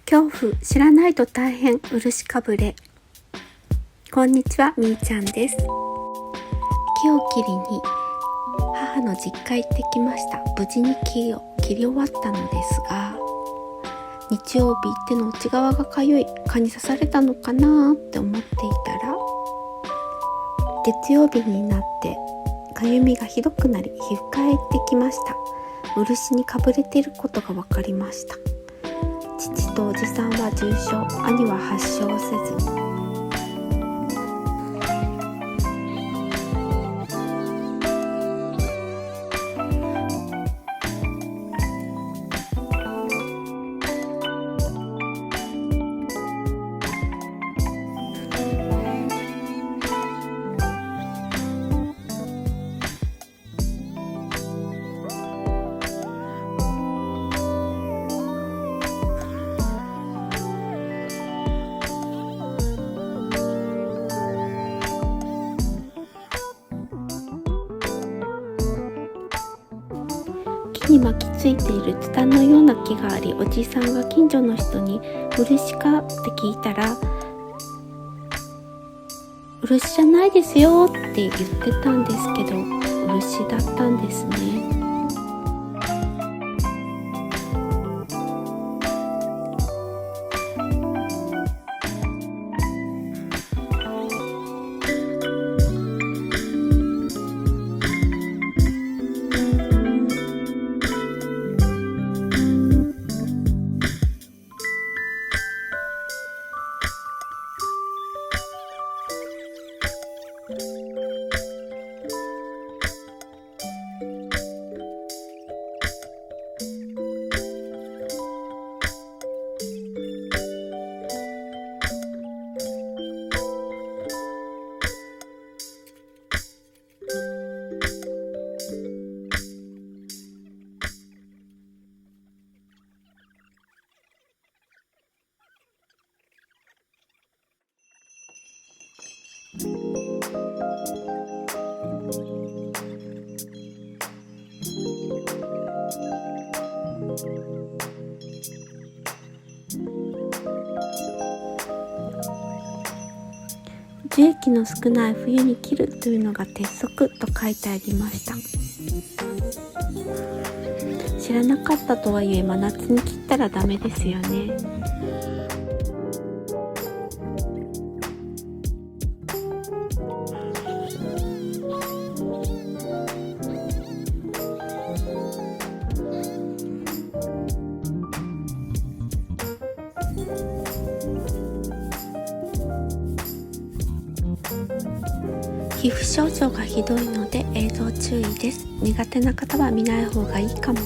恐怖、知らないと大変、漆かぶれ。こんにちは、みーちゃんです。木を切りに母の実家行ってきました。無事に木を切り終わったのですが、日曜日手の内側がかゆい、蚊に刺されたのかなって思っていたら、月曜日になってかゆみがひどくなり、皮膚科へ行ってきました。漆にかぶれていることが分かりました。父とおじさんは重症、兄は発症せず。木に巻きついているツタのような木があり、おじさんが近所の人に漆かって聞いたら、漆じゃないですよって言ってたんですけど、漆だったんですね。樹液の少ない冬に切るというのが鉄則と書いてありました。知らなかったとはいえ、真夏に切ったらダメですよね。皮膚症状がひどいので映像注意です。苦手な方は見ない方がいいかも。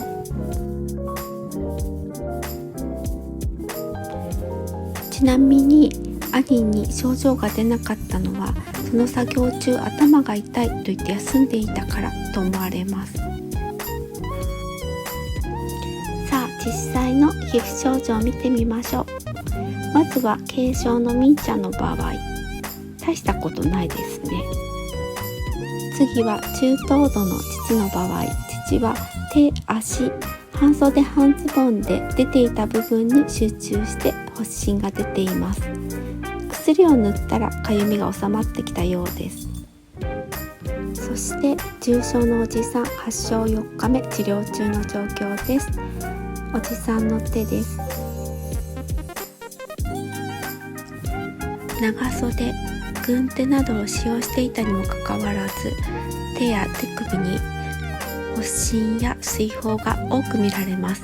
ちなみに兄に症状が出なかったのは、その作業中頭が痛いと言って休んでいたからと思われます。さあ、実際の皮膚症状を見てみましょう。まずは軽症のみーちゃんの場合、大したことないですね。次は中等度の父の場合、父は手、足、半袖半ズボンで出ていた部分に集中して発疹が出ています。薬を塗ったらかゆみが収まってきたようです。そして重症のおじさん、発症4日目、治療中の状況です。おじさんの手です。長袖、軍手などを使用していたにもかかわらず、手や手首に発疹や水疱が多く見られます。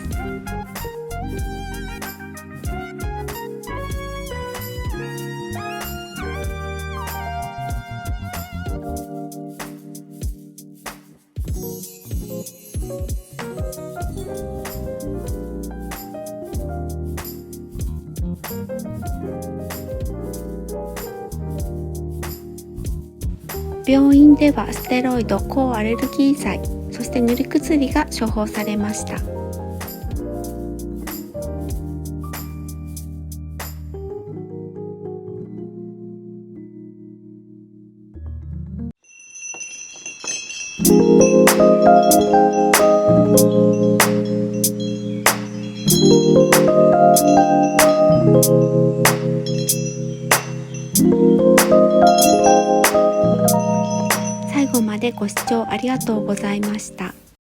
病院ではステロイド、抗アレルギー剤、そして塗り薬が処方されました。最後までご視聴ありがとうございました。